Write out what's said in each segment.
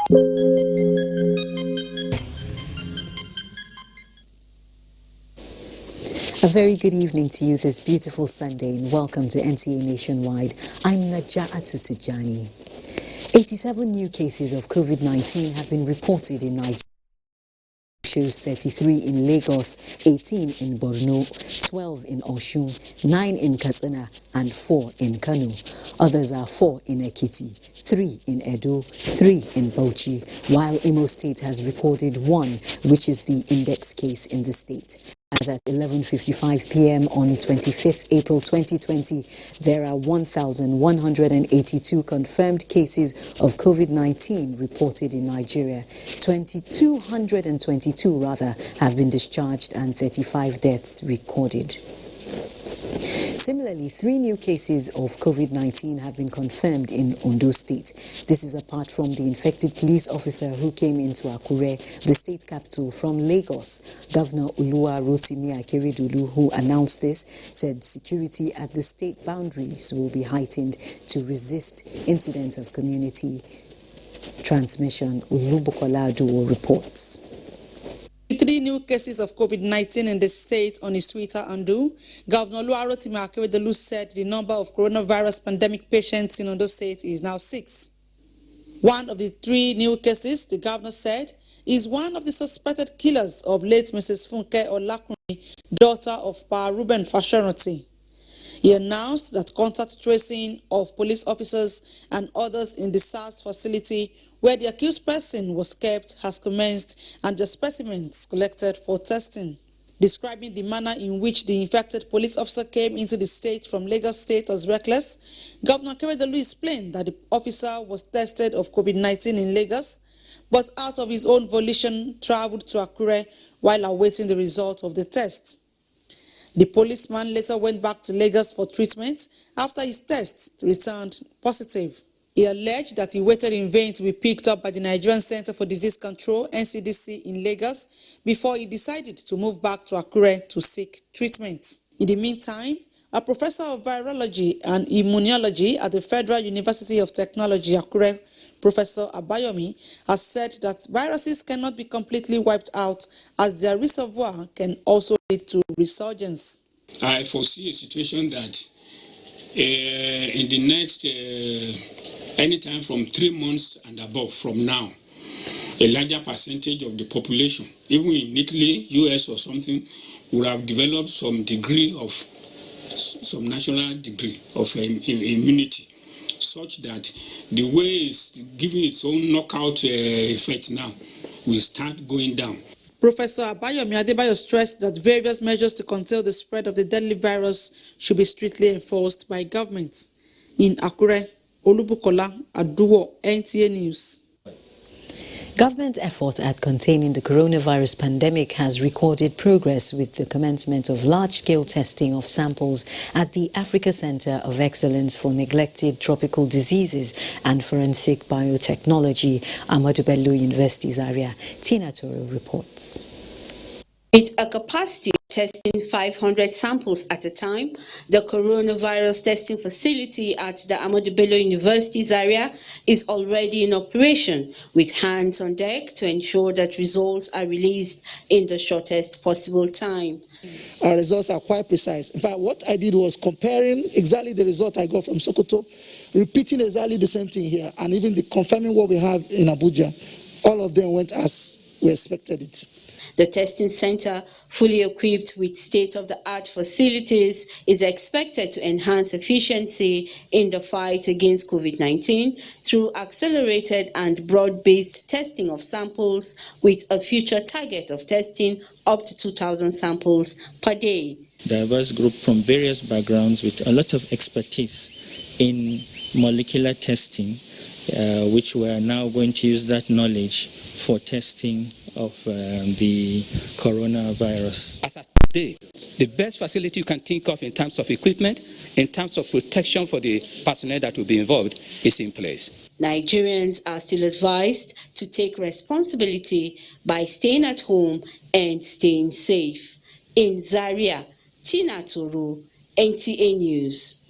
A very good evening to you this beautiful Sunday and welcome to NTA Nationwide. I'm Naja'atu Tijani. 87 new cases of COVID-19 have been reported in Nigeria. Shows 33 in Lagos, 18 in Borno, 12 in Osun, 9 in Kaduna and 4 in Kano. Others are 4 in Ekiti, 3 in Edo, 3 in Bauchi, while Imo State has recorded 1, which is the index case in the state. As at 11:55 p.m. on 25th April 2020, there are 1,182 confirmed cases of COVID-19 reported in Nigeria. 2,222 have been discharged and 35 deaths recorded. Similarly, 3 new cases of COVID-19 have been confirmed in Ondo State. This is apart from the infected police officer who came into Akure, the state capital, from Lagos. Governor Oluwarotimi Akeredolu, who announced this, said security at the state boundaries will be heightened to resist incidents of community transmission. Ulubukola Aduwo reports. 3 new cases of COVID-19 in the state on his Twitter handle. Governor Oluwarotimi Akeredolu said the number of coronavirus pandemic patients in Ondo State is now 6. One of the 3 new cases, the governor said, is one of the suspected killers of late Mrs. Funke Olakunrin, daughter of Pa Ruben Fashoranti. He announced that contact tracing of police officers and others in the SARS facility where the accused person was kept has commenced and the specimens collected for testing. Describing the manner in which the infected police officer came into the state from Lagos State as reckless, Governor Akeredolu explained that the officer was tested of COVID-19 in Lagos, but out of his own volition traveled to Akure while awaiting the result of the test. The policeman later went back to Lagos for treatment after his test returned positive. He alleged that he waited in vain to be picked up by the Nigerian Center for Disease Control, NCDC, in Lagos before he decided to move back to Akure to seek treatment. In the meantime, a professor of virology and immunology at the Federal University of Technology, Akure, Professor Abayomi, has said that viruses cannot be completely wiped out as their reservoir can also lead to resurgence. I foresee a situation that in the next anytime from 3 months and above from now, a larger percentage of the population, even in Italy, US or something, would have developed some degree of, some national degree of immunity, such that the way it's giving its own knockout effect now will start going down. Professor Abayomi Adebayo stressed that various measures to control the spread of the deadly virus should be strictly enforced by governments. In Akure, Olubukola Aduwo, NTA News. Government effort at containing the coronavirus pandemic has recorded progress with the commencement of large-scale testing of samples at the Africa Center of Excellence for Neglected Tropical Diseases and Forensic Biotechnology, Ahmadu Bello University's area. Tina Toro reports. With a capacity of testing 500 samples at a time, the coronavirus testing facility at the Ahmadu Bello University's area is already in operation, with hands on deck to ensure that results are released in the shortest possible time. Our results are quite precise. In fact, what I did was comparing exactly the result I got from Sokoto, repeating exactly the same thing here, and even confirming what we have in Abuja. All of them went as we expected it. The testing center, fully equipped with state-of-the-art facilities, is expected to enhance efficiency in the fight against COVID-19 through accelerated and broad-based testing of samples, with a future target of testing up to 2,000 samples per day. Diverse group from various backgrounds with a lot of expertise in molecular testing, which we are now going to use that knowledge for testing of the coronavirus. As of today, the best facility you can think of in terms of equipment, in terms of protection for the personnel that will be involved, is in place. Nigerians are still advised to take responsibility by staying at home and staying safe. In Zaria, Tina Toro, NTA News.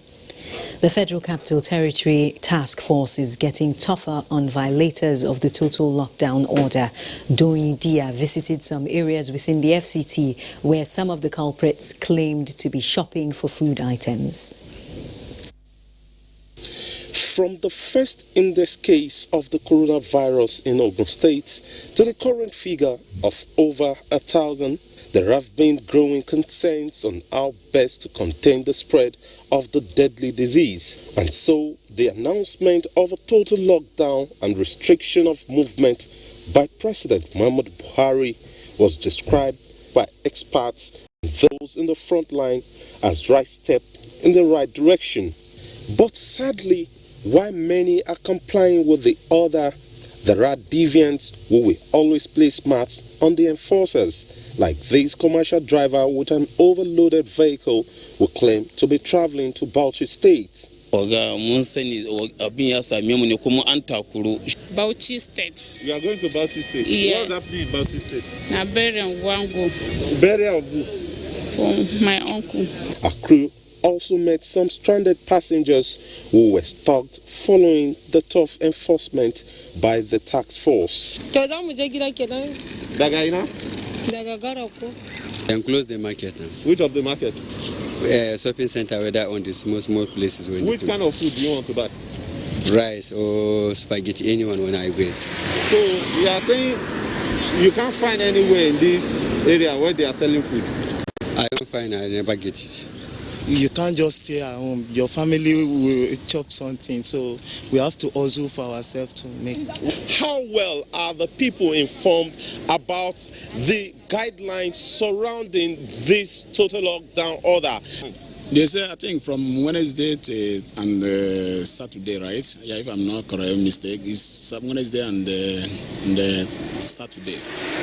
The Federal Capital Territory Task Force is getting tougher on violators of the total lockdown order. Doyin Dia visited some areas within the FCT where some of the culprits claimed to be shopping for food items. From the first index case of the coronavirus in Ogun State to the current figure of over 1,000, there have been growing concerns on how best to contain the spread of the deadly disease. And so, the announcement of a total lockdown and restriction of movement by President Muhammadu Buhari was described by experts and those in the front line as right step in the right direction. But sadly, while many are complying with the order, there are deviants who will always place marks on the enforcers, like this commercial driver with an overloaded vehicle who claimed to be traveling to Bauchi State. Bauchi State. You are going to Bauchi State? Yeah. What's happening in Bauchi State? Na burial one go. Burial of who? For my uncle. A crew also met some stranded passengers who were stopped following the tough enforcement by the task force. Then close the market now. Which of the market? Shopping center, whether on the small places. Which kind of food do you want to buy? Rice or spaghetti, anyone when I get. So you are saying you can't find anywhere in this area where they are selling food? I don't find, I never get it. You can't just stay at home. Your family will chop something, so we have to hustle for ourselves to make. How well are the people informed about the guidelines surrounding this total lockdown order? They say, I think from Wednesday to Saturday, right? Yeah, if I'm not correct, mistake, it's Wednesday and Saturday.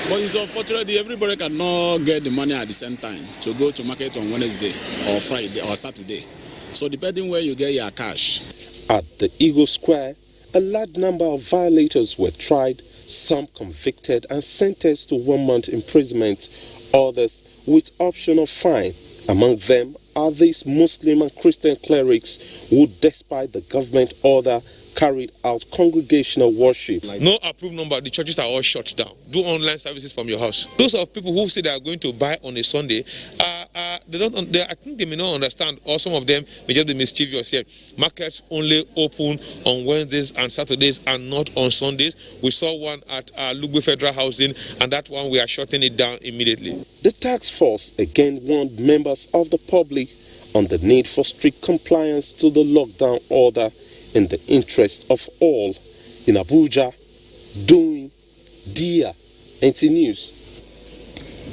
But it's unfortunately everybody cannot get the money at the same time to go to market on Wednesday or Friday or Saturday. So depending where you get your cash. At the Eagle Square, a large number of violators were tried, some convicted and sentenced to 1 month imprisonment, others with option of fine. Among them are these Muslim and Christian clerics who, despite the government order, carried out congregational worship. No approved number, the churches are all shut down. Do online services from your house. Those of people who say they are going to buy on a Sunday, I think they may not understand, or some of them may just be mischievous here. Markets only open on Wednesdays and Saturdays and not on Sundays. We saw one at Lugbe Federal Housing, and that one we are shutting it down immediately. The task force again warned members of the public on the need for strict compliance to the lockdown order in the interest of all. In Abuja, Doyin Dia, NT News.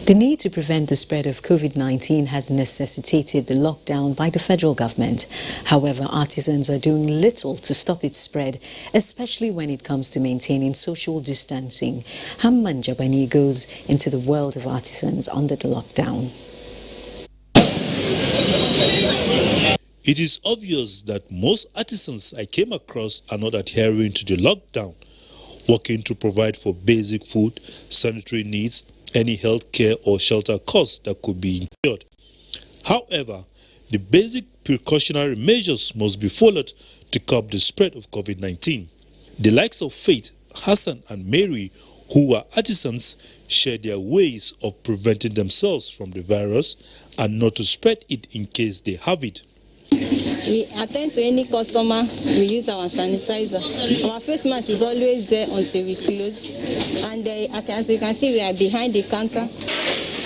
The need to prevent the spread of COVID-19 has necessitated the lockdown by the federal government. However, artisans are doing little to stop its spread, especially when it comes to maintaining social distancing. Hamman Jabani goes into the world of artisans under the lockdown. It is obvious that most artisans I came across are not adhering to the lockdown, working to provide for basic food, sanitary needs, any health care or shelter costs that could be incurred. However, the basic precautionary measures must be followed to curb the spread of COVID-19. The likes of Faith, Hassan and Mary, who are artisans, share their ways of preventing themselves from the virus and not to spread it in case they have it. We attend to any customer, we use our sanitizer. Our face mask is always there until we close. And as you can see, we are behind the counter.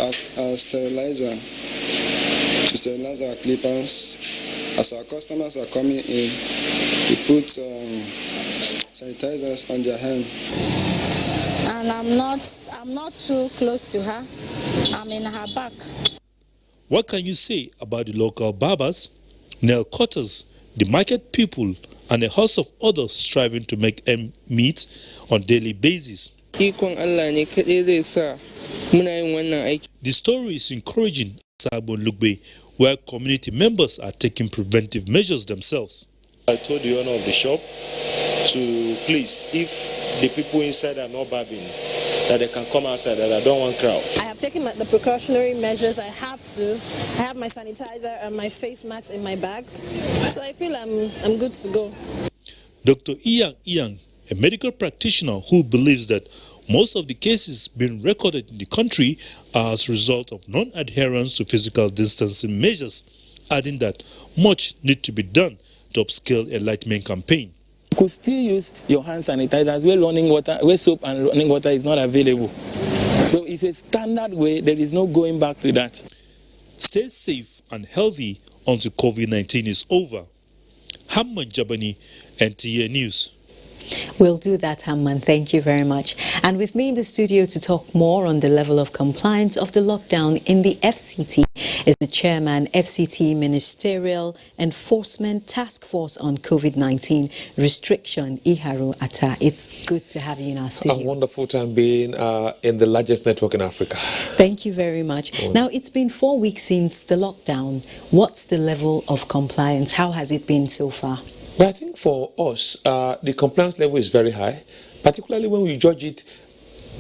Our sterilizer, to sterilize our clippers. As our customers are coming in, we put sanitizers on their hand. And I'm not too close to her. I'm in her back. What can you say about the local barbers, nail cutters, the market people, and a host of others striving to make ends meet on a daily basis? The story is encouraging at Lugbe, where community members are taking preventive measures themselves. I told the owner of the shop to please, if the people inside are not barbing, that they can come outside, that I don't want crowd. I have taken the precautionary measures I have to. I have my sanitizer and my face mask in my bag, so I feel I'm good to go. Dr. Iyang, a medical practitioner who believes that most of the cases being recorded in the country are as a result of non-adherence to physical distancing measures, adding that much need to be done to upscale a enlightenment campaign. You could still use your hand sanitizers where running water, where soap and running water is not available. So it's a standard way. There is no going back to that. Stay safe and healthy until COVID-19 is over. Hamman Jabani, NTA News. We'll do that, Hamman. Thank you very much. And with me in the studio to talk more on the level of compliance of the lockdown in the FCT is the chairman, FCT Ministerial Enforcement Task Force on COVID-19 Restriction, Iharu Atta. It's good to have you in our studio. A wonderful time being in the largest network in Africa. Thank you very much. Now, it's been 4 weeks since the lockdown. What's the level of compliance? How has it been so far? Well, I think for us, the compliance level is very high, particularly when we judge it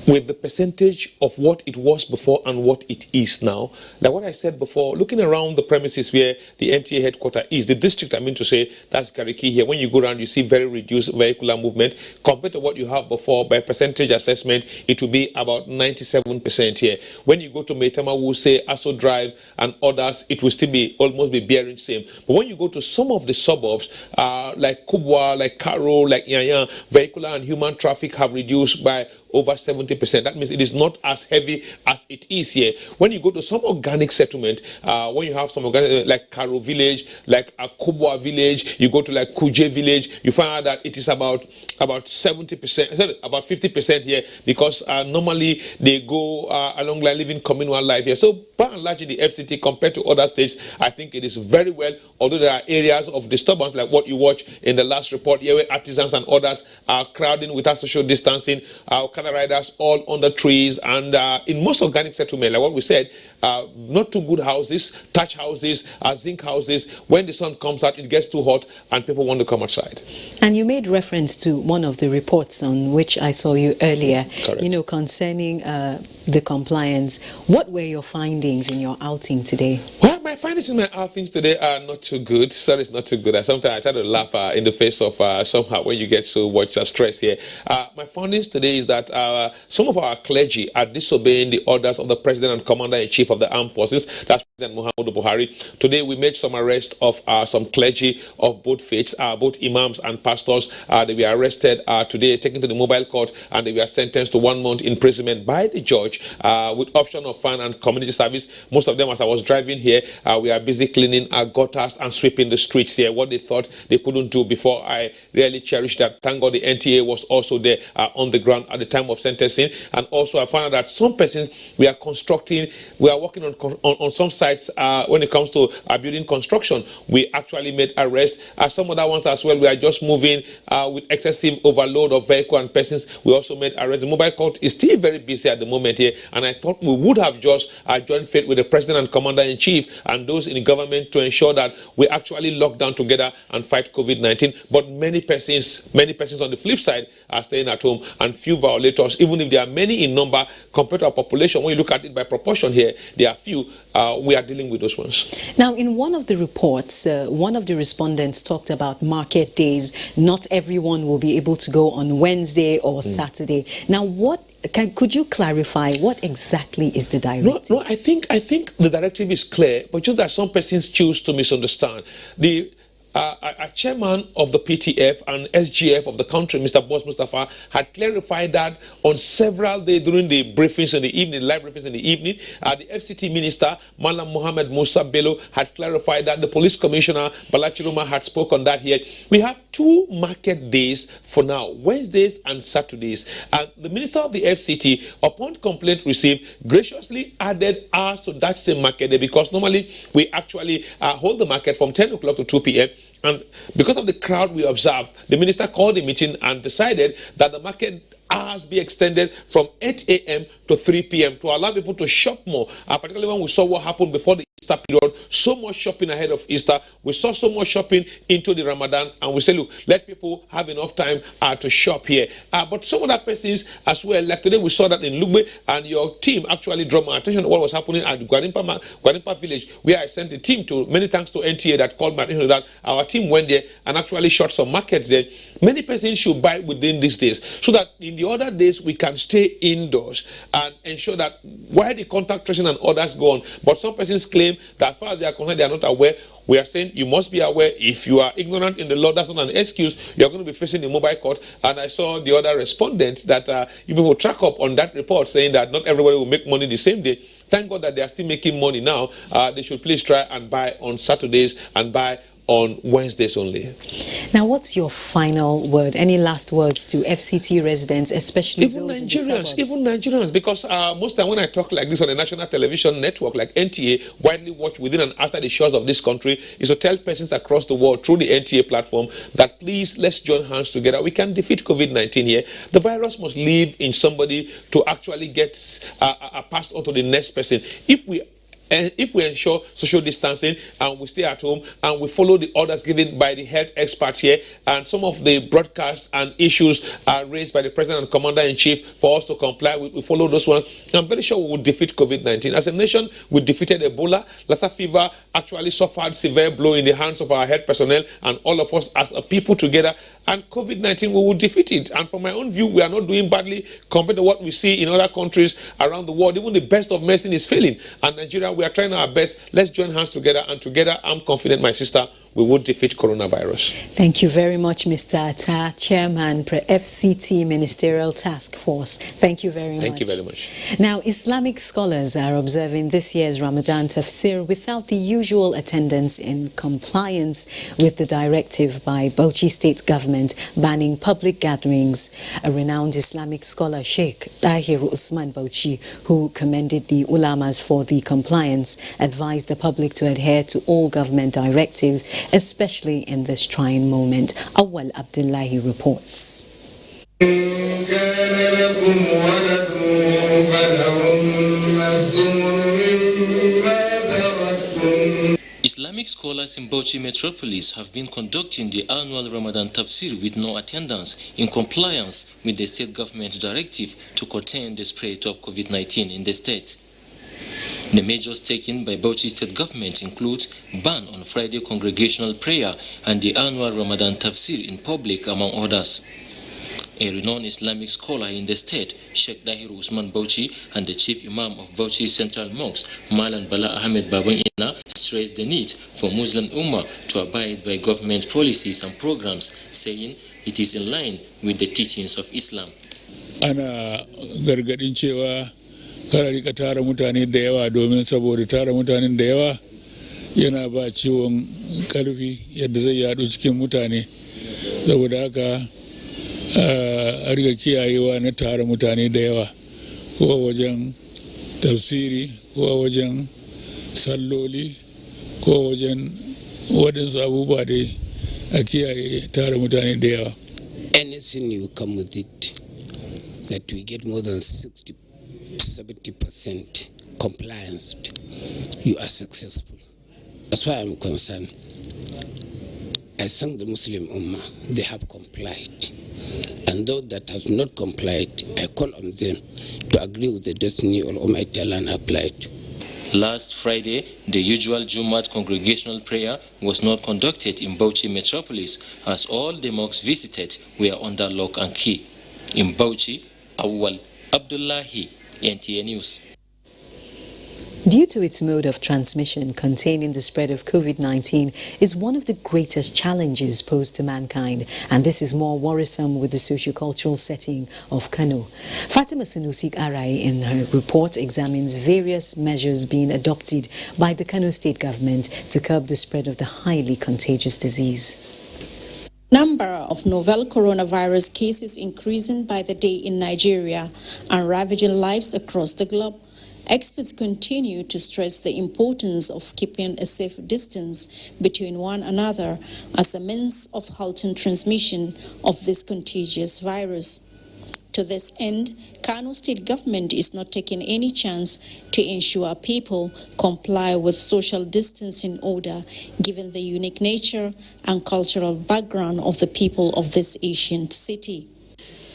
with the percentage of what it was before and what it is now. Like what I said before, looking around the premises where the NTA headquarters is, the district, I mean to say, that's Gariki here. When you go around, you see very reduced vehicular movement. Compared to what you have before, by percentage assessment, it will be about 97% here. When you go to Maitama, we'll say Aso Drive and others, it will still be almost be bearing same. But when you go to some of the suburbs, like Kubwa, like Karo, like Yanya, vehicular and human traffic have reduced by over 70%. That means it is not as heavy as it is here. When you go to some organic settlement, when you have some organic, like Karo village, like Kubwa village, you go to like Kuje village, you find out that it is about 70%, sorry, about 50% here, because normally they go along like living communal life here. So by and large in the FCT compared to other states, I think it is very well, although there are areas of disturbance like what you watch in the last report here where artisans and others are crowding without social distancing, riders all under trees, and in most organic settlement, like what we said, not too good houses, thatch houses, zinc houses. When the sun comes out, it gets too hot and people want to come outside. And you made reference to one of the reports on which I saw you earlier, Correct. You know, concerning the compliance. What were your findings in your outing today? Well, my findings in my outings today are not too good. Sorry, it's not too good. Sometimes I try to laugh in the face of somehow when you get so much stress here. My findings today is that some of our clergy are disobeying the orders of the President and Commander-in-Chief of the Armed Forces, that's President Muhammadu Buhari. Today we made some arrest of some clergy of both faiths, both imams and pastors. They were arrested today, taken to the mobile court, and they were sentenced to 1 month imprisonment by the judge with option of fine and community service. Most of them, as I was driving here, we are busy cleaning our gutters and sweeping the streets here, what they thought they couldn't do before. I really cherish that. Thank God the NTA was also there on the ground at the time of sentencing. And also I found out that some persons we are working on some sites when it comes to building construction. We actually made arrests. Some other ones as well, we are just moving with excessive overload of vehicle and persons. We also made arrests. The mobile court is still very busy at the moment here, and I thought we would have just joined faith with the President and Commander-in-Chief and those in the government to ensure that we actually lock down together and fight COVID-19. But many persons on the flip side are staying at home, and few violators, even if there are many in number compared to our population. When you look at it by proportion here, there are few. We are dealing with those ones. Now, in one of the reports, one of the respondents talked about market days. Not everyone will be able to go on Wednesday or Saturday. Now, could you clarify what exactly is the directive? No, I think the directive is clear, but just that some persons choose to misunderstand. The chairman of the PTF and SGF of the country, Mr. Boss Mustafa, had clarified that on several days during the briefings in the evening, live briefings in the evening. The FCT minister, Malam Mohammed Musa Bello, had clarified that. The police commissioner, Balachiruma, had spoken on that here. We have 2 market days for now, Wednesdays and Saturdays. And the minister of the FCT, upon complaint received, graciously added hours to that same market day, because normally we actually hold the market from 10 o'clock to 2 p.m. And because of the crowd we observed, the minister called a meeting and decided that the market hours be extended from 8 a.m. to 3 p.m. to allow people to shop more, particularly when we saw what happened before the Easter period, so much shopping ahead of Easter. We saw so much shopping into the Ramadan, and we say, look, let people have enough time to shop here. But some other persons as well, like today we saw that in Lugbe, and your team actually drew my attention to what was happening at Gwadimpa village, where I sent a team to. Many thanks to NTA that called my attention that our team went there and actually shot some markets there. Many persons should buy within these days, so that in the other days we can stay indoors and ensure that while the contact tracing and others go on. But some persons claim that as far as they are concerned, they are not aware. We are saying you must be aware. If you are ignorant in the law, that's not an excuse. You are going to be facing a mobile court. And I saw the other respondent that you people track up on that report saying that not everybody will make money the same day. Thank God that they are still making money now. They should please try and buy on Saturdays and buy on Wednesdays only. Now, what's your final word? Any last words to FCT residents, especially even those Nigerians, even Nigerians, because most time when I talk like this on a national television network like NTA, widely watched within and after the shores of this country, is to tell persons across the world through the NTA platform that please let's join hands together. We can defeat COVID-19 here. The virus must live in somebody to actually get passed on to the next person. If we ensure social distancing and we stay at home and we follow the orders given by the health experts here, and some of the broadcasts and issues are raised by the President and Commander-in-Chief for us to comply with, we follow those ones, I'm very sure we will defeat COVID-19. As a nation, we defeated Ebola. Lassa fever actually suffered severe blow in the hands of our health personnel and all of us as a people together, and COVID-19, we will defeat it. And from my own view, we are not doing badly compared to what we see in other countries around the world. Even the best of medicine is failing. And Nigeria, we are trying our best. Let's join hands together, and together, I'm confident, my sister, we will defeat coronavirus. Thank you very much, Mr. Atta, Chairman, FCT Ministerial Task Force. Thank you very much. Thank you very much. Now, Islamic scholars are observing this year's Ramadan tafsir without the usual attendance in compliance with the directive by Bauchi State Government banning public gatherings. A renowned Islamic scholar, Sheikh Tahir Usman Bauchi, who commended the ulamas for the compliance, advised the public to adhere to all government directives, especially in this trying moment. Awal Abdullahi reports. Islamic scholars in Bauchi metropolis have been conducting the annual Ramadan tafsir with no attendance in compliance with the state government directive to contain the spread of COVID-19 in the state. The measures taken by Bauchi state government include ban on Friday congregational prayer and the annual Ramadan tafsir in public, among others. A renowned Islamic scholar in the state, Sheikh Tahir Usman Bauchi, and the chief imam of Bauchi Central Mosque, Malan Bala Ahmed Babangina, stressed the need for Muslim Ummah to abide by government policies and programs, saying it is in line with the teachings of Islam. Ana gargadin cewa kar rika tara mutane da yawa, domin saboda tara mutanen da yawa yana ba ciwon karfi yadda zai yadu cikin mutane. Saboda haka a riga kiyayewa na tara mutane da yawa, ko a wajen tafsiri, ko a wajen salloli, ko a wajen waɗansu abubuwa dai a kiyaye tara mutane da yawa. Anything you come with it, that we get more than 60-70% compliance, you are successful. That's why I'm concerned. I thank the Muslim Ummah, they have complied. And those that have not complied, I call on them to agree with the destiny of Almighty Allah and apply it. Last Friday, the usual Jumat congregational prayer was not conducted in Bauchi metropolis as all the mosques visited were under lock and key. In Bauchi, Awal Abdullahi, NTA News. Due to its mode of transmission, containing the spread of COVID-19 is one of the greatest challenges posed to mankind, and this is more worrisome with the socio-cultural setting of Kano. Fatima Sinusik Arai in her report examines various measures being adopted by the Kano state government to curb the spread of the highly contagious disease. Number of novel coronavirus cases increasing by the day in Nigeria and ravaging lives across the globe. Experts continue to stress the importance of keeping a safe distance between one another as a means of halting transmission of this contagious virus. To this end, Kano state government is not taking any chance to ensure people comply with social distancing order, given the unique nature and cultural background of the people of this ancient city.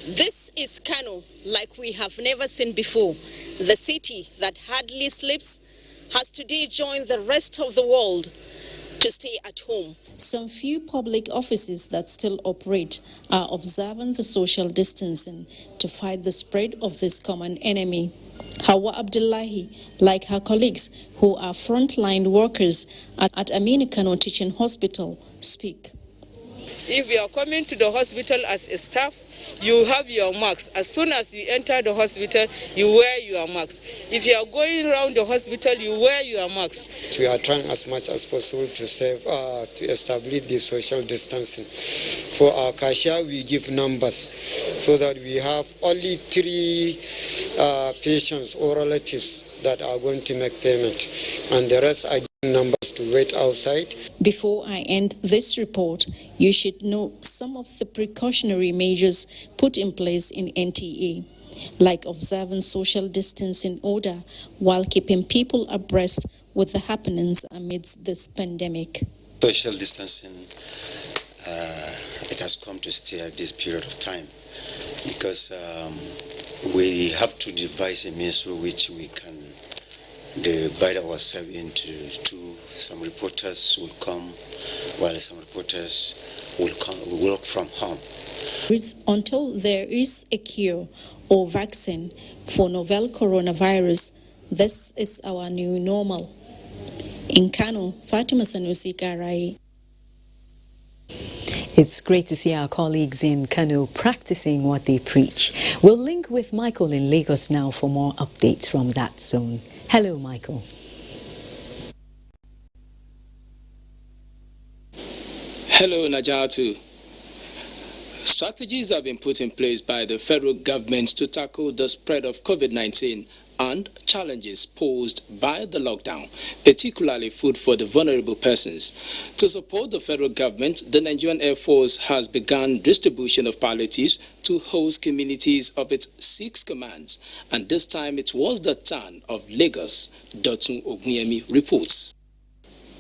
This is Kano like we have never seen before. The city that hardly sleeps has today joined the rest of the world to stay at home. Some few public offices that still operate are observing the social distancing to fight the spread of this common enemy. Hawa Abdullahi, like her colleagues who are frontline workers at Aminu Kano Teaching Hospital, speak. If you are coming to the hospital as a staff, you have your marks. As soon as you enter the hospital, you wear your marks. If you are going around the hospital, you wear your marks. We are trying as much as possible to save, to establish the social distancing. For our cashier, we give numbers so that we have only 3 patients or relatives that are going to make payment, and the rest are given numbers to wait outside. Before I end this report, you should know some of the precautionary measures put in place in NTA, like observing social distancing order while keeping people abreast with the happenings amidst this pandemic. Social distancing, it has come to stay at this period of time because we have to devise a means through which we can divide ourselves into two. Some reporters will come, while some reporters will work from home. Until there is a cure or vaccine for novel coronavirus, this is our new normal. In Kano, Fatima Sanusi Karai. It's great to see our colleagues in Kano practicing what they preach. We'll link with Michael in Lagos now for more updates from that zone. Hello, Michael. Hello, Najatu. Strategies have been put in place by the federal government to tackle the spread of COVID-19 and challenges posed by the lockdown, particularly food for the vulnerable persons. To support the federal government, the Nigerian Air Force has begun distribution of palliatives to host communities of its 6 commands, and this time it was the turn of Lagos. Dotun Ogunyemi reports.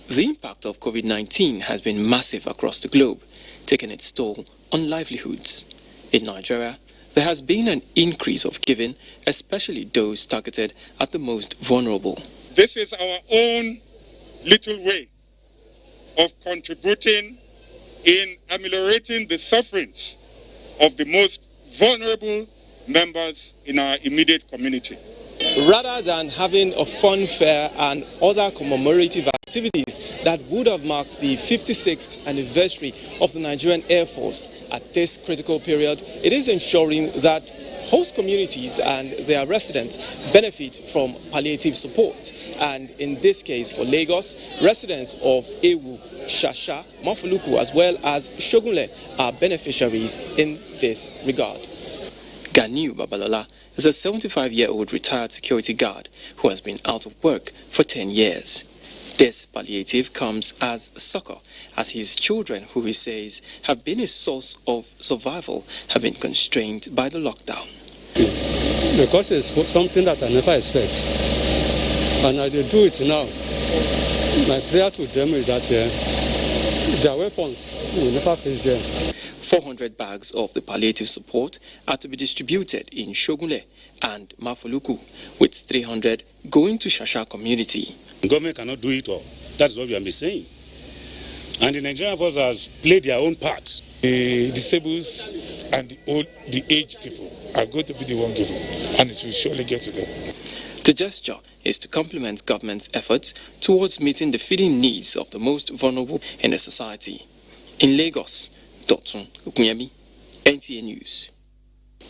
The impact of COVID-19 has been massive across the globe, taking its toll on livelihoods. In Nigeria, there has been an increase of giving, especially those targeted at the most vulnerable. This is our own little way of contributing in ameliorating the sufferings of the most vulnerable members in our immediate community. Rather than having a fun fair and other commemorative activities that would have marked the 56th anniversary of the Nigerian Air Force at this critical period, it is ensuring that host communities and their residents benefit from palliative support. And in this case, for Lagos, residents of Ewu, Shasha, Mafuluku, as well as Shogunle are beneficiaries in this regard. Ganiu Babalola is a 75-year-old retired security guard who has been out of work for 10 years. This palliative comes as succor as his children, who he says have been a source of survival, have been constrained by the lockdown. Because it's something that I never expect, and I do it now. My prayer to them is that their weapons will never face them. 400 bags of the palliative support are to be distributed in Shogunle and Mafuluku, with 300 going to Shasha community. The government cannot do it all. That's what we have been saying. And the Nigerian force has played their own part. The disabled and the aged people are going to be the one giving, and it will surely get to them. The gesture is to complement government's efforts towards meeting the feeding needs of the most vulnerable in the society. In Lagos, Dotun Okunyemi, NTA News.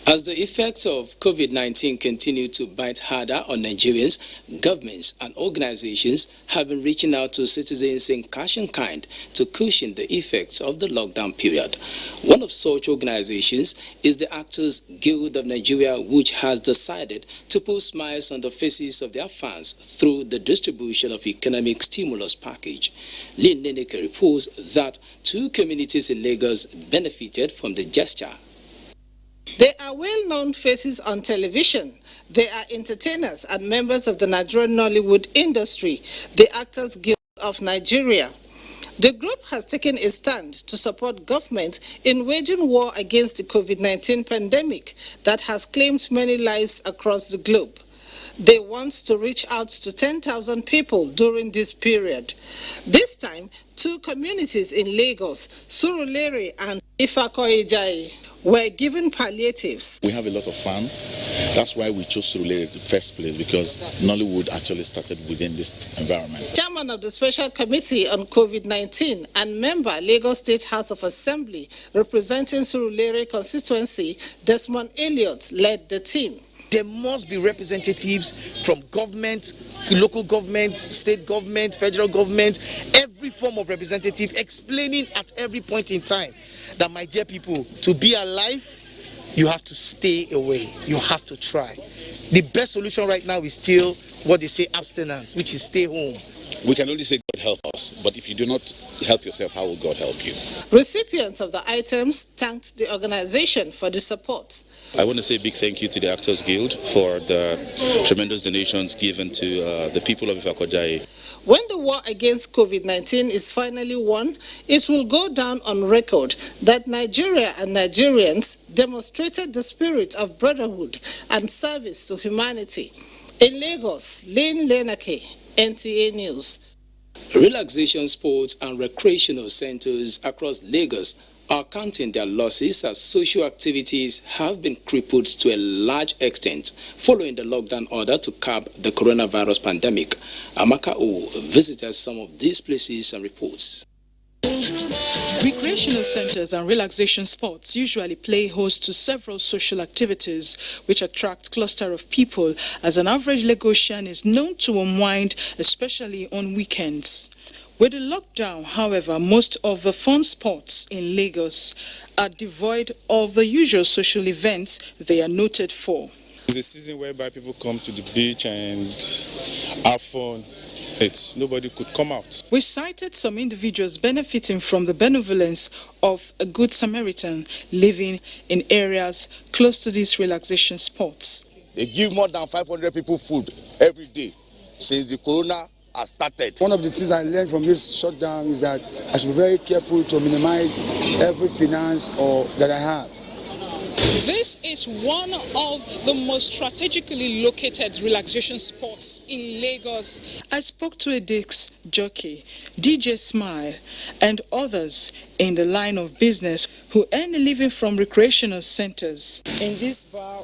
As the effects of COVID-19 continue to bite harder on Nigerians, governments and organizations have been reaching out to citizens in cash and kind to cushion the effects of the lockdown period. One of such organizations is the Actors Guild of Nigeria, which has decided to put smiles on the faces of their fans through the distribution of economic stimulus package. Lynn Neneke reports that 2 communities in Lagos benefited from the gesture. They are well-known faces on television. They are entertainers and members of the Nigerian Nollywood industry, the Actors Guild of Nigeria. The group has taken a stand to support government in waging war against the COVID-19 pandemic that has claimed many lives across the globe. They want to reach out to 10,000 people during this period. This time, 2 communities in Lagos, Surulere and Ifakoijai, were given palliatives. We have a lot of fans. That's why we chose Surulere in the first place, because Nollywood actually started within this environment. Chairman of the Special Committee on COVID-19 and member Lagos State House of Assembly representing Surulere constituency, Desmond Elliott, led the team. There must be representatives from government, local government, state government, federal government, every form of representative explaining at every point in time that, my dear people, to be alive, you have to stay away. You have to try. The best solution right now is still what they say, abstinence, which is stay home. We can only say God help us, but if you do not help yourself, how will God help you? Recipients of the items thanked the organization for the support. I want to say a big thank you to the Actors Guild for the tremendous donations given to the people of Ifakoijai. When the war against COVID-19 is finally won, it will go down on record that Nigeria and Nigerians demonstrated the spirit of brotherhood and service to humanity. In Lagos, Lynn Lenake, NTA News. Relaxation sports and recreational centers across Lagos are counting their losses as social activities have been crippled to a large extent following the lockdown order to curb the coronavirus pandemic. Amaka O visited some of these places and reports. Recreational centers and relaxation spots usually play host to several social activities which attract cluster of people, as an average Lagosian is known to unwind, especially on weekends. With the lockdown, however, most of the fun spots in Lagos are devoid of the usual social events they are noted for. It's a season whereby people come to the beach and have fun. Nobody could come out. We cited some individuals benefiting from the benevolence of a good Samaritan living in areas close to these relaxation spots. They give more than 500 people food every day since the corona has started. One of the things I learned from this shutdown is that I should be very careful to minimize every finance that I have. This is one of the most strategically located relaxation spots in Lagos. I spoke to a disc jockey, DJ Smile, and others in the line of business who earn a living from recreational centers. In this bar,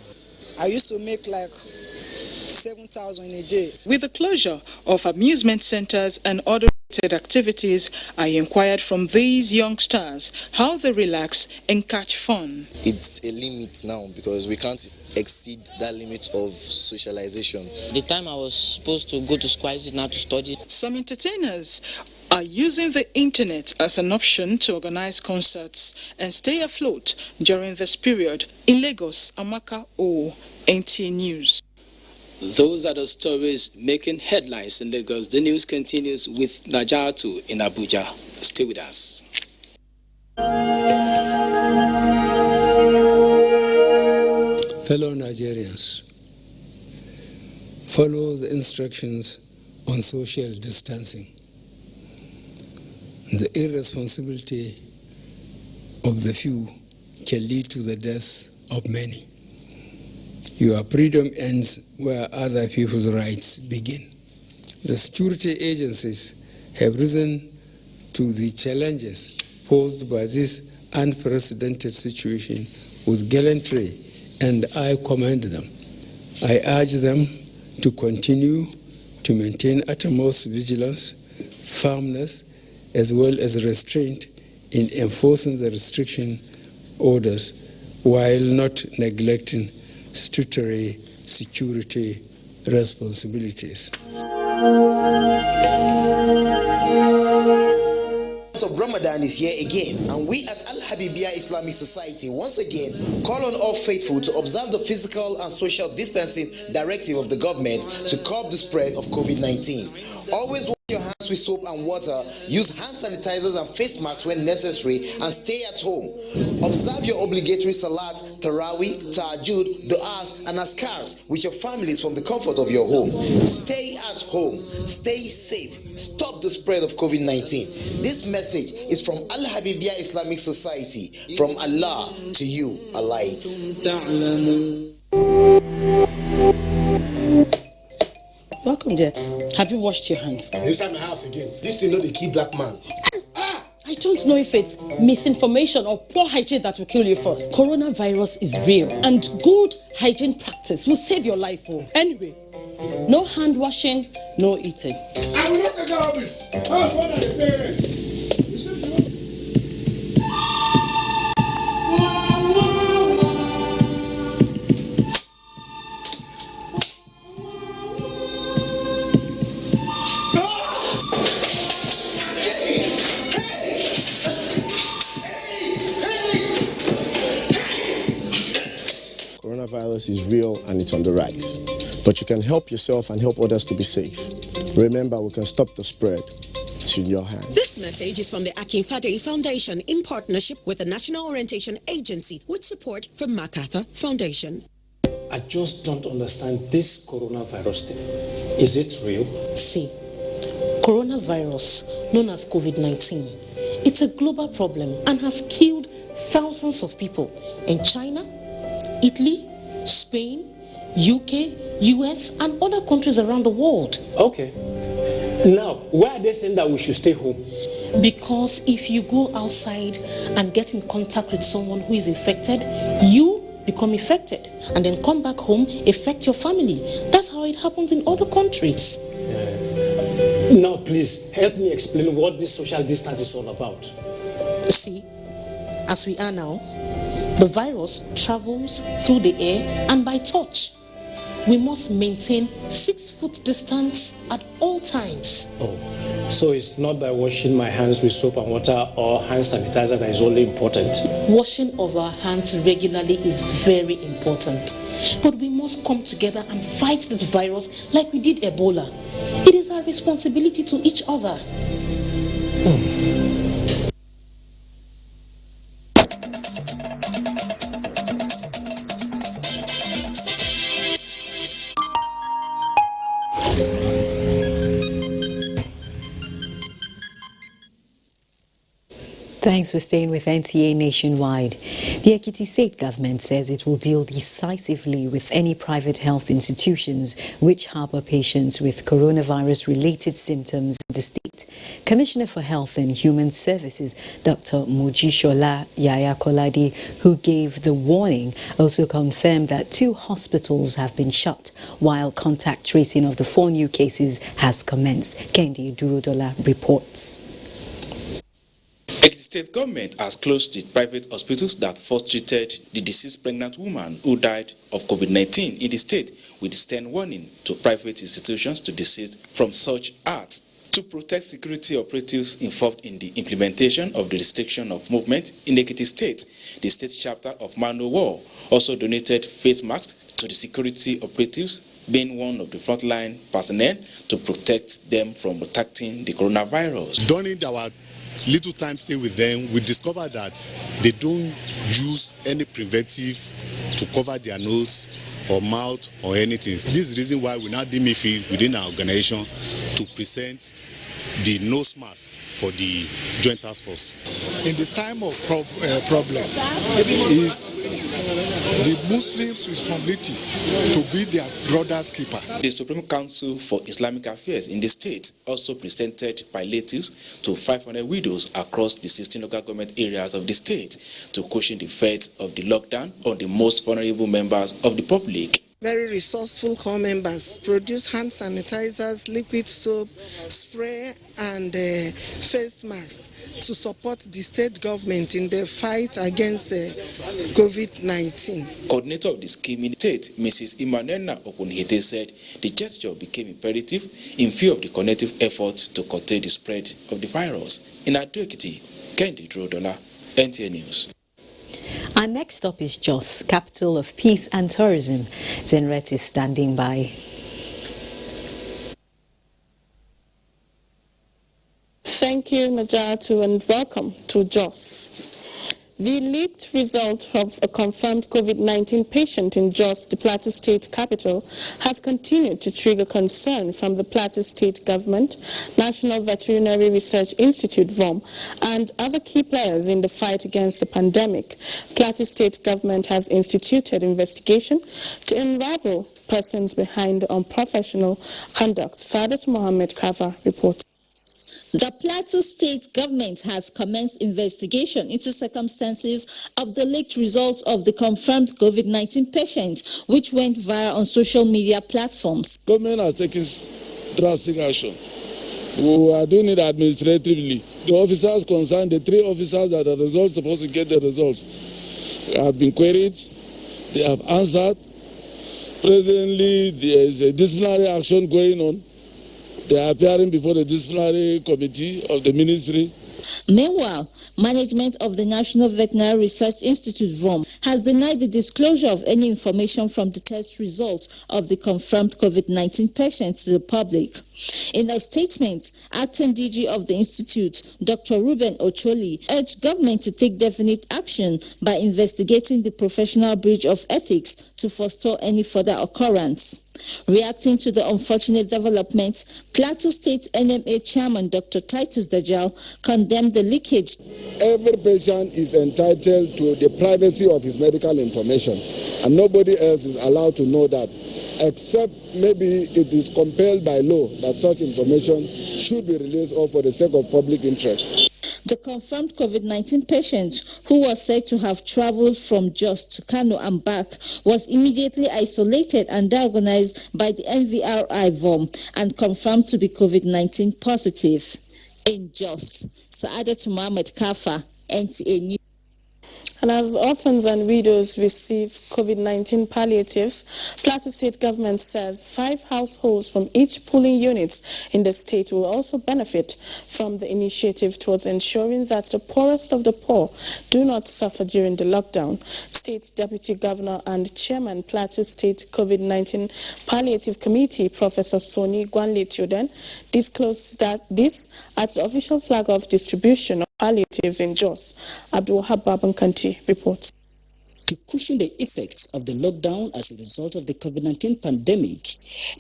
I used to make like 7,000 in a day. With the closure of amusement centers and other activities, I inquired from these youngsters how they relax and catch fun. It's a limit now because we can't exceed that limit of socialization. The time I was supposed to go to school, I used it now to study. Some entertainers are using the internet as an option to organize concerts and stay afloat during this period. In Lagos, Amaka O, NTA News. Those are the stories making headlines in Lagos. The news continues with Najatu in Abuja. Stay with us. Fellow Nigerians, follow the instructions on social distancing. The irresponsibility of the few can lead to the death of many. Your freedom ends where other people's rights begin. The security agencies have risen to the challenges posed by this unprecedented situation with gallantry, and I commend them. I urge them to continue to maintain utmost vigilance, firmness, as well as restraint in enforcing the restriction orders while not neglecting statutory security responsibilities. Of Ramadan is here again, and we at Al Habibiyah Islamic Society once again call on all faithful to observe the physical and social distancing directive of the government to curb the spread of COVID-19. Always Your hands with soap and water, use hand sanitizers and face masks when necessary, and stay at home. Observe your obligatory salat, tarawih, tahajjud, du'as, and askars with your families from the comfort of your home. Stay at home, stay safe, stop the spread of COVID-19. This message is from Al-Habibiyah Islamic Society, from Allah to you, a light. Welcome there. Have you washed your hands? Inside my house again. This thing not the key black man. I don't know if it's misinformation or poor hygiene that will kill you first. Coronavirus is real, and good hygiene practice will save your life. Anyway, no hand washing, no eating. I will not take care of it. That's what I pay. Coronavirus is real and it's on the rise. But you can help yourself and help others to be safe. Remember, we can stop the spread. It's in your hands. This message is from the Akinfade Foundation in partnership with the National Orientation Agency with support from MacArthur Foundation. I just don't understand this coronavirus thing. Is it real? See, coronavirus, known as COVID-19, it's a global problem and has killed thousands of people in China, Italy, Spain, UK, US, and other countries around the world. Okay. Now, why are they saying that we should stay home? Because if you go outside and get in contact with someone who is infected, you become infected and then come back home, affect your family. That's how it happens in other countries. Now, please, help me explain what this social distance is all about. See, as we are now, the virus travels through the air and by touch. We must maintain 6 foot distance at all times. Oh, so it's not by washing my hands with soap and water or hand sanitizer that is only important? Washing of our hands regularly is very important. But we must come together and fight this virus like we did Ebola. It is our responsibility to each other. Thanks for staying with NTA Nationwide. The Ekiti state government says it will deal decisively with any private health institutions which harbor patients with coronavirus-related symptoms in the state. Commissioner for Health and Human Services, Dr. Mojishola Yaya-Kolade, who gave the warning, also confirmed that 2 hospitals have been shut, while contact tracing of the 4 new cases has commenced. Kendi Durodola reports. The state government has closed the private hospitals that first treated the deceased pregnant woman who died of COVID-19 in the state, with stern warning to private institutions to desist from such acts. To protect security operatives involved in the implementation of the restriction of movement in Ekiti State, the state chapter of Mano War also donated face masks to the security operatives, being one of the frontline personnel, to protect them from attacking the coronavirus. During our little time stay with them, we discovered that they don't use any preventive to cover their nose or mouth or anything. This is the reason why we now deem it fit within our organization to present the nose mask for the Joint Task Force. In this time of problem, is the Muslims' responsibility to be their brother's keeper. The Supreme Council for Islamic Affairs in the state also presented palliatives to 500 widows across the 16 local government areas of the state to cushion the effects of the lockdown on the most vulnerable members of the public. Very resourceful corps members produce hand sanitizers, liquid soap, spray and face masks to support the state government in the fight against COVID-19. Coordinator of the scheme in the state, Mrs. Imanena Okunhete, said the gesture became imperative in view of the collective effort to curtail the spread of the virus. In Ekiti, Kendi Drodola, NTA News. Our next stop is Jos, capital of peace and tourism. Zenret is standing by. Najatu, and welcome to Jos. The leaked result of a confirmed COVID-19 patient in Jos, the Plateau State capital, has continued to trigger concern from the Plateau State government, National Veterinary Research Institute (VOM), and other key players in the fight against the pandemic. Plateau State government has instituted investigation to unravel persons behind the unprofessional conduct. Sadat Mohammed Kava reports. The Plateau State government has commenced investigation into circumstances of the leaked results of the confirmed COVID-19 patient, which went viral on social media platforms. Government has taken drastic action. We are doing it administratively. The officers concerned, the 3 officers that are results supposed to get the results, have been queried. They have answered. Presently, there is a disciplinary action going on. They are appearing before the disciplinary committee of the ministry. Meanwhile, management of the National Veterinary Research Institute (VOM) has denied the disclosure of any information from the test results of the confirmed COVID-19 patient to the public. In a statement, acting DG of the institute, Dr. Ruben Ocholi, urged government to take definite action by investigating the professional breach of ethics to forestall any further occurrence. Reacting to the unfortunate development, Plateau State NMA Chairman Dr. Titus Dajal condemned the leakage. Every patient is entitled to the privacy of his medical information, and nobody else is allowed to know that, except maybe it is compelled by law that such information should be released or for the sake of public interest. The confirmed COVID-19 patient, who was said to have traveled from Jos to Kano and back, was immediately isolated and diagnosed by the NVRI VOM and confirmed to be COVID-19 positive. In Jos, Saadat Mohammed Kafa, NTA News. And as orphans and widows receive COVID-19 palliatives, Plateau State government says 5 households from each polling unit in the state will also benefit from the initiative towards ensuring that the poorest of the poor do not suffer during the lockdown. State Deputy Governor and Chairman Plateau State COVID-19 Palliative Committee, Professor Soni Gwanle-Tioden, disclosed that this at the official flag-off distribution of palliatives in Jos. Abdul Habab Kanti reports. To cushion the effects of the lockdown as a result of the COVID-19 pandemic,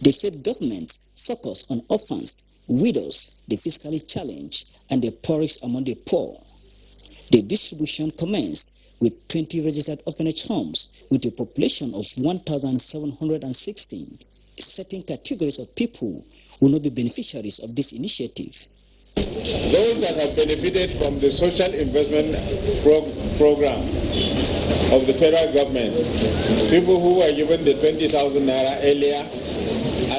the state government focused on orphans, widows, the fiscally challenged, and the poorest among the poor. The distribution commenced with 20 registered orphanage homes with a population of 1,716. Certain categories of people will not be beneficiaries of this initiative. Those that have benefited from the social investment program of the federal government, people who were given the 20,000 naira earlier,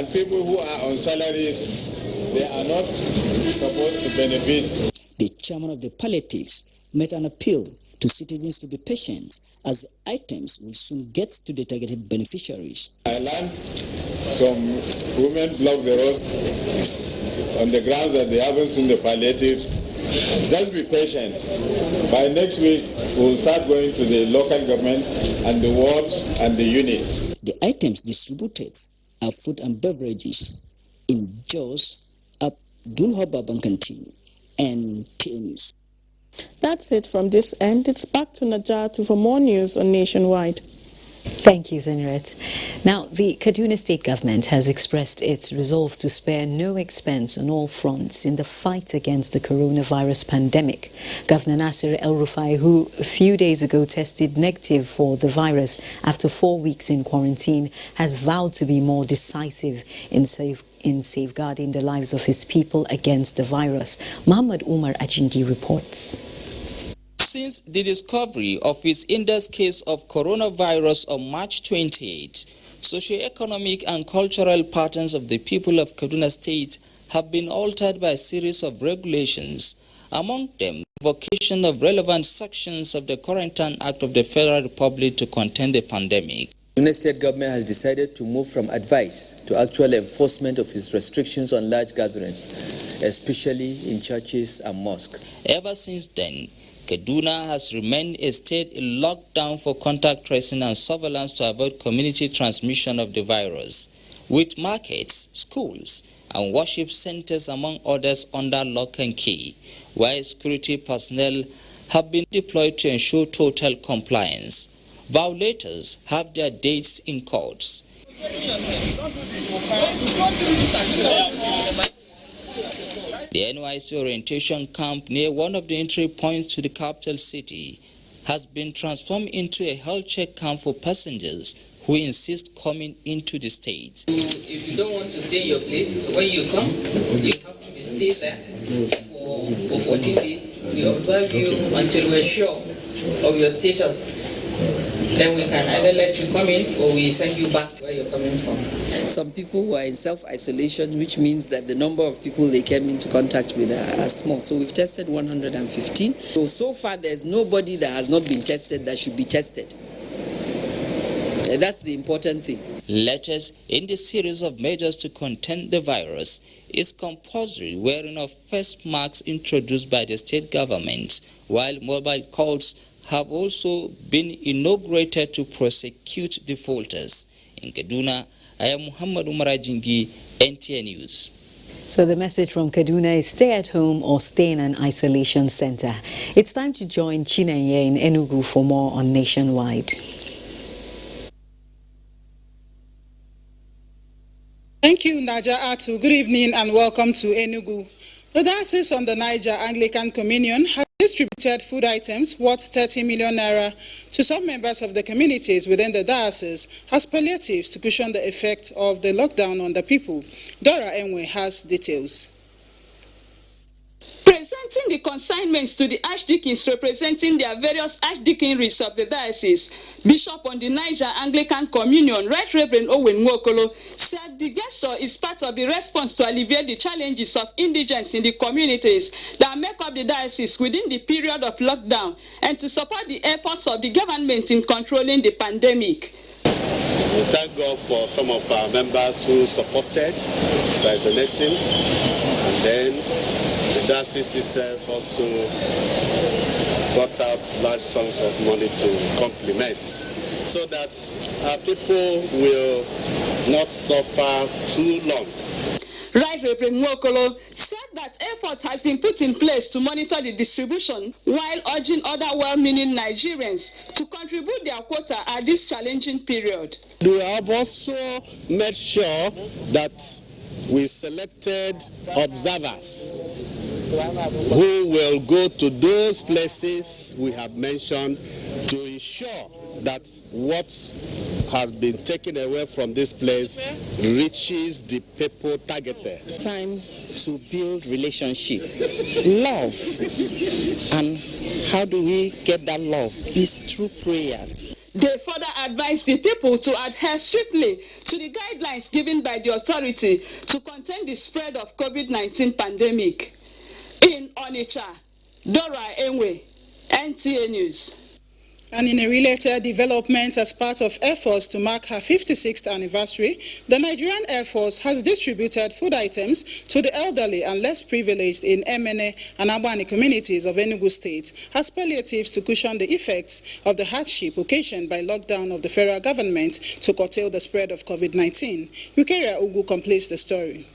and people who are on salaries, they are not supposed to benefit. The chairman of the palliatives made an appeal to citizens to be patient, as the items will soon get to the targeted beneficiaries. I learned some women love the rose on the grounds that they haven't seen the palliatives. Just be patient. By next week, we'll start going to the local government and the wards and the units. The items distributed are food and beverages. In Jos, Abdul Habab Kanti, and NTA News. That's it from this end. It's back to Najatu for more news on Nationwide. Thank you, Zenret. Now, the Kaduna State government has expressed its resolve to spare no expense on all fronts in the fight against the coronavirus pandemic. Governor Nasir El-Rufai, who a few days ago tested negative for the virus after 4 weeks in quarantine, has vowed to be more decisive in safeguarding the lives of his people against the virus. Muhammad Umar Ajindi reports. Since the discovery of his index case of coronavirus on March 28, socio-economic and cultural patterns of the people of Kaduna State have been altered by a series of regulations, among them the invocation of relevant sections of the Quarantine Act of the Federal Republic to contain the pandemic. The state government has decided to move from advice to actual enforcement of its restrictions on large gatherings, especially in churches and mosques. Ever since then, Kaduna has remained a state in lockdown for contact tracing and surveillance to avoid community transmission of the virus, with markets, schools, and worship centers, among others, under lock and key, while security personnel have been deployed to ensure total compliance. Violators have their dates in courts. The NYC orientation camp near one of the entry points to the capital city has been transformed into a health check camp for passengers who insist coming into the state. If you don't want to stay in your place, when you come, you have to stay there for 14 days. We observe you until we're sure of your status. Then we can either let you come in or we send you back where you're coming from. Some people who are in self-isolation, which means that the number of people they came into contact with are small. So we've tested 115. So far there's nobody that has not been tested that should be tested. And that's the important thing. Latest in the series of measures to contain the virus is compulsory wearing of face masks introduced by the state government, while mobile courts have also been inaugurated to prosecute defaulters. In Kaduna, I am Muhammad Umar Ajingi, NTA News. So the message from Kaduna is stay at home or stay in an isolation center. It's time to join Chinenye in Enugu for more on Nationwide. Thank you, Naja Atu. Good evening and welcome to Enugu. The Diocese on the Niger Anglican Communion has distributed food items worth 30 million naira to some members of the communities within the diocese as palliatives to cushion the effect of the lockdown on the people. Dora Enwe has details. Presenting the consignments to the archdeacons representing their various archdeaconries of the diocese, Bishop on the Niger Anglican Communion, Right Reverend Owen Nwokolo, said the gesture is part of the response to alleviate the challenges of indigence in the communities that make up the diocese within the period of lockdown and to support the efforts of the government in controlling the pandemic. We thank God for some of our members who supported by donating, and then the diocese itself also brought out large sums of money to complement, so that our people will not suffer too long. Right Reverend Nwokolo said that effort has been put in place to monitor the distribution while urging other well-meaning Nigerians to contribute their quota at this challenging period. We have also made sure that we selected observers who will go to those places we have mentioned to ensure that what has been taken away from this place reaches the people targeted. Time to build relationship, love, and how do we get that love? Is through prayers. They further advised the people to adhere strictly to the guidelines given by the authority to contain the spread of COVID-19 pandemic. In Onitsha, Dora Enwe, NTA News. And in a related development, as part of efforts to mark her 56th anniversary, the Nigerian Air Force has distributed food items to the elderly and less privileged in Emene and Abani communities of Enugu State as palliatives to cushion the effects of the hardship occasioned by lockdown of the federal government to curtail the spread of COVID-19. Ukeria Ugu completes the story.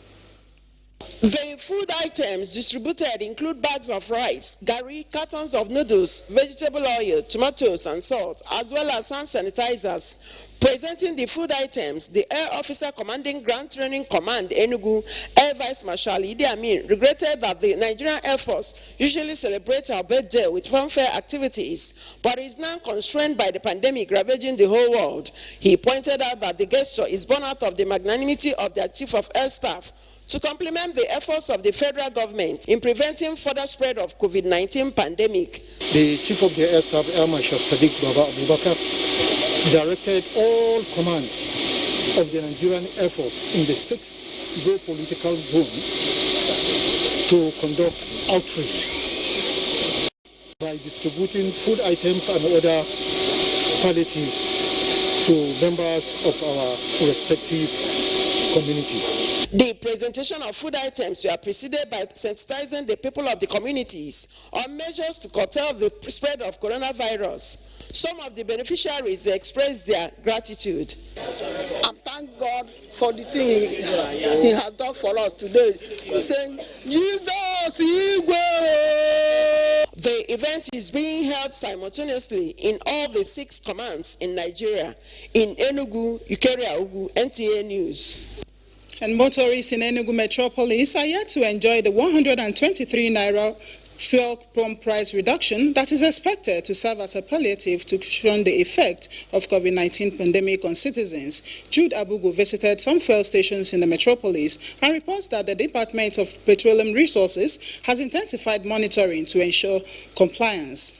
The food items distributed include bags of rice, gari, cartons of noodles, vegetable oil, tomatoes and salt, as well as hand sanitizers. Presenting the food items, the Air Officer Commanding Ground Training Command Enugu, Air Vice Marshal Idi Amin, regretted that the Nigerian Air Force usually celebrates our birthday with fanfare activities, but is now constrained by the pandemic ravaging the whole world. He pointed out that the gesture is born out of the magnanimity of their Chief of Air Staff to complement the efforts of the federal government in preventing further spread of COVID-19 pandemic. The Chief of the Air Staff, Air Marshal Sadiq Baba Abubakar, directed all commands of the Nigerian Air Force in the 6th geopolitical zone to conduct outreach by distributing food items and other palliatives to members of our respective communities. The presentation of food items were preceded by sensitizing the people of the communities on measures to curtail the spread of coronavirus. Some of the beneficiaries expressed their gratitude. I'm thank God for the thing He has done for us today, saying, Jesus Igwe! The event is being held simultaneously in all the 6 commands in Nigeria, in Enugu, Ikere-Ugu, NTA News. And motorists in Enugu metropolis are yet to enjoy the 123 naira fuel pump price reduction that is expected to serve as a palliative to cushion the effect of COVID-19 pandemic on citizens. Jude Abugu visited some fuel stations in the metropolis and reports that the Department of Petroleum Resources has intensified monitoring to ensure compliance.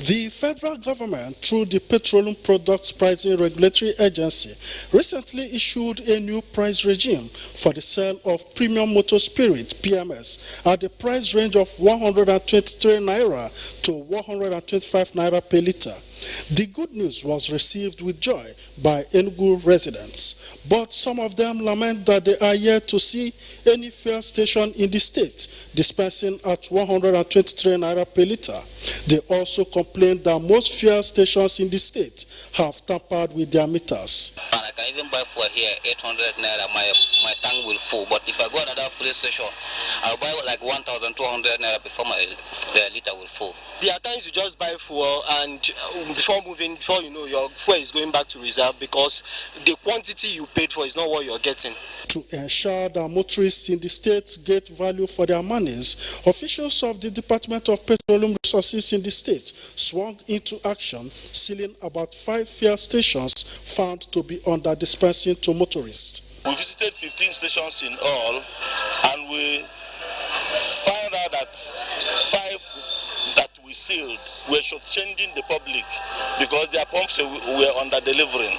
The federal government, through the Petroleum Products Pricing Regulatory Agency, recently issued a new price regime for the sale of premium motor spirit, PMS, at the price range of 123 naira to 125 naira per liter. The good news was received with joy by Enugu residents, but some of them lament that they are yet to see any fuel station in the state dispensing at 123 naira per liter. They also complained that most fuel stations in the state have tampered with their meters. And I can even buy fuel here 800 naira, my tank will full. But if I go another fuel station, I'll buy like 1,200 naira before the liter will full. There are times you just buy fuel and before you know, your fuel is going back to reserve because the quantity you paid for is not what you're getting. To ensure that motorists in the state get value for their monies, officials of the Department of Petroleum Resources in the state swung into action, sealing about 5 fuel stations found to be under dispensing to motorists. We visited 15 stations in all, and we found out that 5 that we sealed were shortchanging the public because their pumps were under-delivering.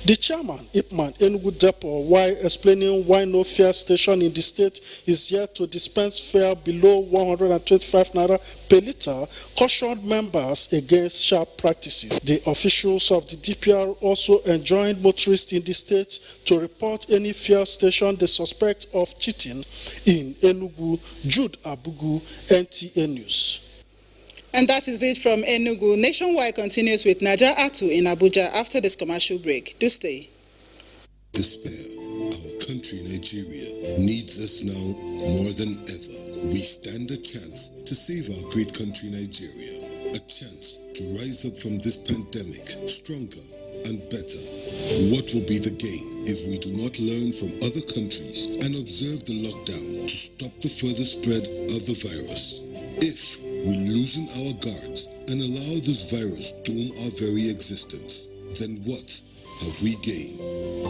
The chairman, Ipman Enugu Depot, while explaining why no fuel station in the state is yet to dispense fuel below 125 naira per liter, cautioned members against sharp practices. The officials of the DPR also enjoined motorists in the state to report any fuel station they suspect of cheating. In Enugu, Jude Abugu, NTA News. And that is it from Enugu. Nationwide continues with Naja Atu in Abuja after this commercial break. Do stay. Despair. Our country, Nigeria, needs us now more than ever. We stand a chance to save our great country, Nigeria. A chance to rise up from this pandemic stronger and better. What will be the gain if we do not learn from other countries and observe the lockdown to stop the further spread of the virus? If we loosen our guards and allow this virus doom our very existence, then what have we gained?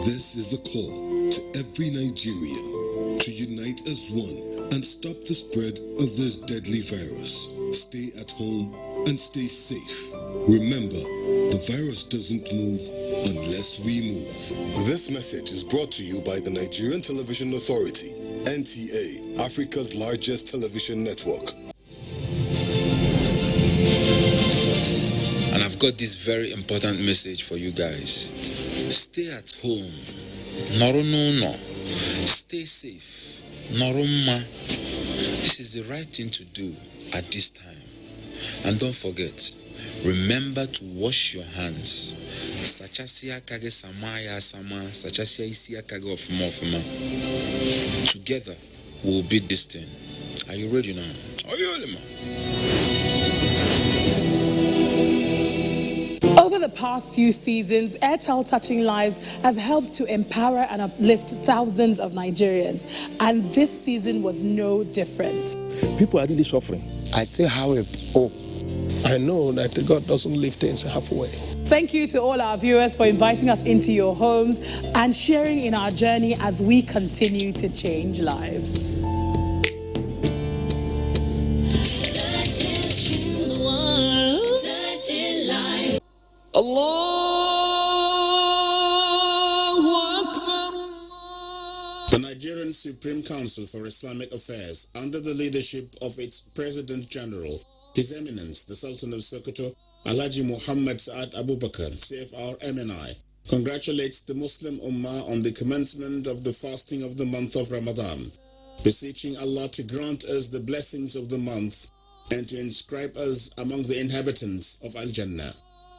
This is the call to every Nigerian to unite as one and stop the spread of this deadly virus. Stay at home and stay safe. Remember, the virus doesn't move unless we move. This message is brought to you by the Nigerian Television Authority, NTA, Africa's largest television network. And I've got this very important message for you guys. Stay at home. No. Stay safe. Noruma. This is the right thing to do at this time. And don't forget, remember to wash your hands. Sachasia kage samaya sama, sachasia isia kage of mofuma. Together, we'll beat this thing. Are you ready now? Are you ready, man? Over the past few seasons, Airtel Touching Lives has helped to empower and uplift thousands of Nigerians. And this season was no different. People are really suffering. I still have a hope. I know that God doesn't leave things halfway. Thank you to all our viewers for inviting us into your homes and sharing in our journey as we continue to change lives. The Nigerian Supreme Council for Islamic Affairs, under the leadership of its President General, His Eminence, the Sultan of Sokoto, Alhaji Muhammad Saad Abubakar, CFR MNI, congratulates the Muslim Ummah on the commencement of the fasting of the month of Ramadan, beseeching Allah to grant us the blessings of the month and to inscribe us among the inhabitants of Al-Jannah.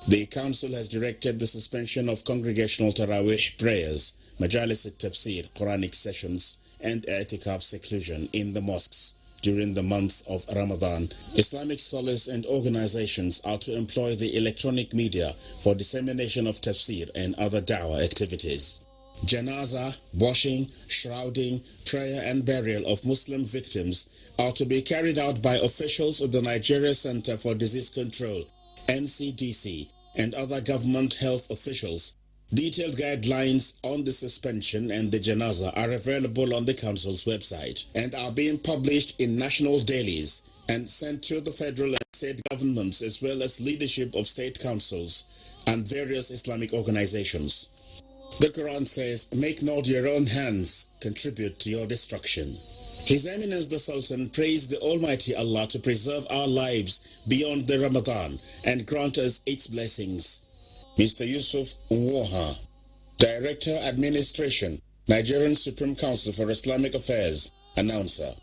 The council has directed the suspension of congregational Tarawih prayers, Majalis al-Tafsir, Quranic sessions, and i'tikaf seclusion in the mosques during the month of Ramadan. Islamic scholars and organizations are to employ the electronic media for dissemination of tafsir and other da'wah activities. Janaza, washing, shrouding, prayer and burial of Muslim victims are to be carried out by officials of the Nigeria Center for Disease Control, NCDC, and other government health officials. Detailed guidelines on the suspension and the janaza are available on the council's website and are being published in national dailies and sent to the federal and state governments as well as leadership of state councils and various Islamic organizations. The Quran says, "Make not your own hands contribute to your destruction." His Eminence the Sultan praised the Almighty Allah to preserve our lives beyond the Ramadan and grant us its blessings. Mr. Yusuf Nwoha, Director Administration, Nigerian Supreme Council for Islamic Affairs, announcer.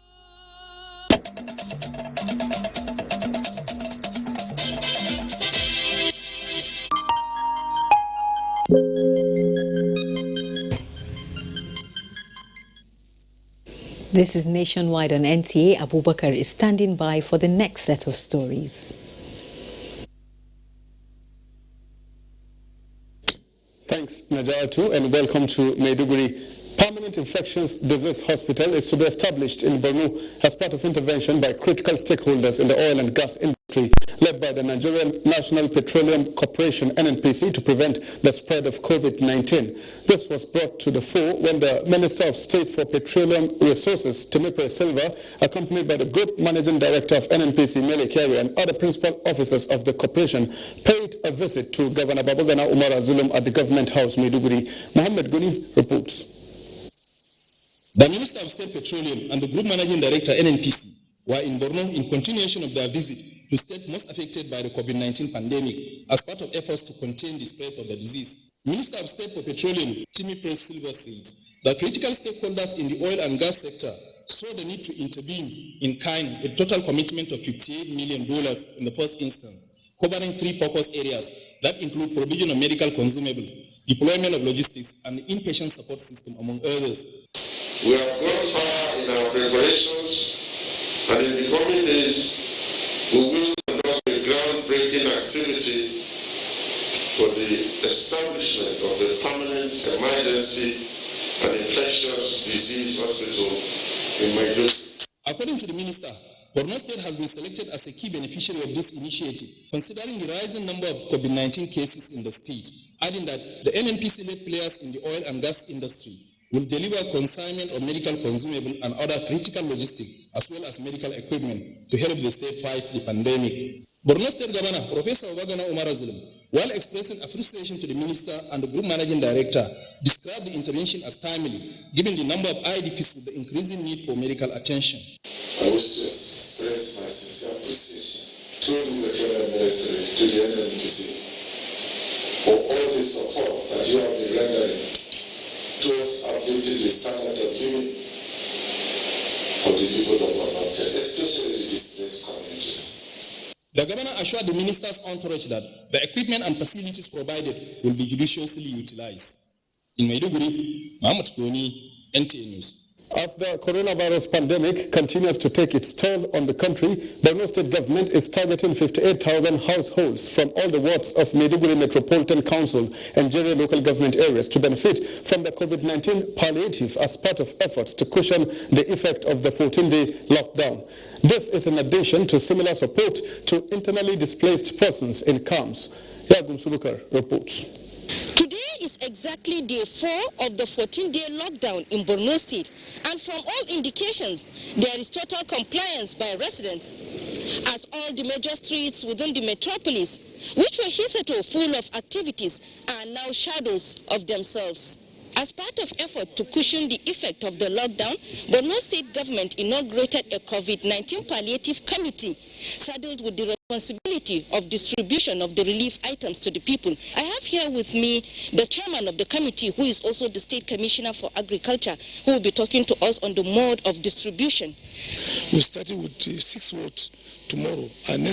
This is Nationwide on NTA. Abubakar is standing by for the next set of stories. Thanks, Najatu, and welcome to Maiduguri. Permanent Infectious Disease Hospital is to be established in Borno as part of intervention by critical stakeholders in the oil and gas industry, led by the Nigerian National Petroleum Corporation, NNPC, to prevent the spread of COVID-19. This was brought to the fore when the Minister of State for Petroleum Resources, Temipre Silva, accompanied by the Group Managing Director of NNPC, Mele Kari, and other principal officers of the corporation, paid a visit to Governor Babagana Umar Zulum at the Government House, Maiduguri. Mohammed Guni reports. The Minister of State Petroleum and the Group Managing Director, NNPC, were in Borno in continuation of their visit to states most affected by the COVID-19 pandemic as part of efforts to contain the spread of the disease. Minister of State for Petroleum, Temipre Silva, says that critical stakeholders in the oil and gas sector saw the need to intervene in kind with total commitment of $58 million in the first instance, covering three purpose areas that include provision of medical consumables, deployment of logistics, and inpatient support system, among others. We have gone far in our preparations, and in the coming days, we will conduct a groundbreaking activity for the establishment of a permanent emergency and infectious disease hospital in Maiduguri. According to the minister, Borno State has been selected as a key beneficiary of this initiative, considering the rising number of COVID-19 cases in the state, adding that the NNPC-led players in the oil and gas industry will deliver consignment of medical consumable and other critical logistics as well as medical equipment to help the state fight the pandemic. Borno State Governor Professor Babagana Umar Zulum, while expressing appreciation to the Minister and the Group Managing Director, described the intervention as timely, given the number of IDPs with the increasing need for medical attention. I wish to express my sincere appreciation to the Petroleum Ministry, to the NNPC, for all the support that you have been rendering towards uplifting the standard of living for the people of Borno State, especially the displaced communities. The governor assured the minister's entourage that the equipment and facilities provided will be judiciously utilized. In Maiduguri, Mahmoud Koni, NTA News. As the coronavirus pandemic continues to take its toll on the country, the Borno State government is targeting 58,000 households from all the wards of Maiduguri Metropolitan Council and Jere local government areas to benefit from the COVID-19 palliative as part of efforts to cushion the effect of the 14-day lockdown. This is in addition to similar support to internally displaced persons in camps. Yagum Sulukar reports. Today is exactly day 4 of the 14-day lockdown in Borno State, and from all indications, there is total compliance by residents, as all the major streets within the metropolis, which were hitherto full of activities, are now shadows of themselves. As part of effort to cushion the effect of the lockdown, Borno State government inaugurated a COVID-19 palliative committee saddled with the responsibility of distribution of the relief items to the people. I have here with me the chairman of the committee, who is also the State Commissioner for Agriculture, who will be talking to us on the mode of distribution. We started with 6 wards tomorrow. And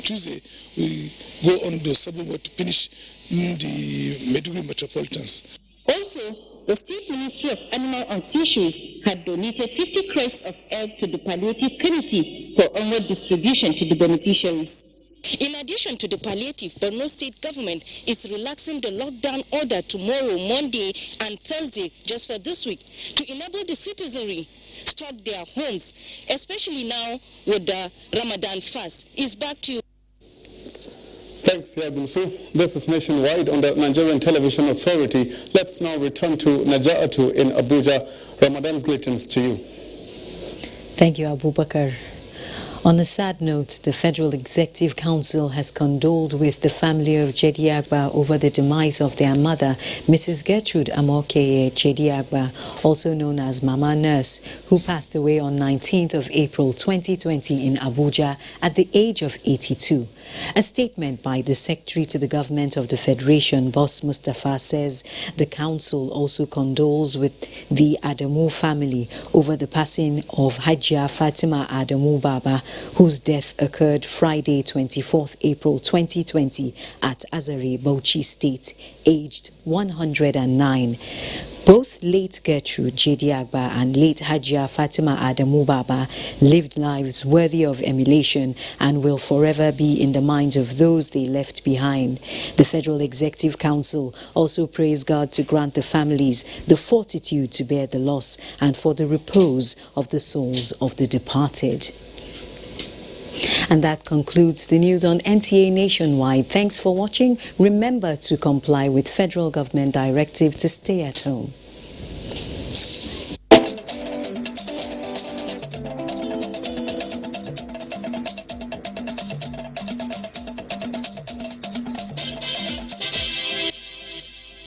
Tuesday, we go on the subway to finish the Maiduguri metropolitans. Also, the State Ministry of Animal and Fisheries had donated 50 crates of egg to the palliative committee for onward distribution to the beneficiaries. In addition to the palliative, Borno State government is relaxing the lockdown order tomorrow, Monday and Thursday, just for this week, to enable the citizenry stock their homes, especially now with the Ramadan fast. It's back to you. Thanks, Yabusu. This is Nationwide on the Nigerian Television Authority. Let's now return to Naja'atu in Abuja. Ramadan greetings to you. Thank you, Abubakar. On a sad note, the Federal Executive Council has condoled with the family of Jediagba over the demise of their mother, Mrs. Gertrude Amokeye Jediagba, also known as Mama Nurse, who passed away on 19th of April 2020 in Abuja at the age of 82. A statement by the Secretary to the Government of the Federation, Boss Mustafa, says the Council also condoles with the Adamu family over the passing of Hajia Fatima Adamu Baba, whose death occurred Friday, 24th April 2020 at Azare, Bauchi State, aged 109. Both late Gertrude Jediagba and late Hajia Fatima Adamu Baba lived lives worthy of emulation and will forever be in the minds of those they left behind. The Federal Executive Council also prays God to grant the families the fortitude to bear the loss and for the repose of the souls of the departed. And that concludes the news on NTA Nationwide. Thanks for watching. Remember to comply with federal government directive to stay at home.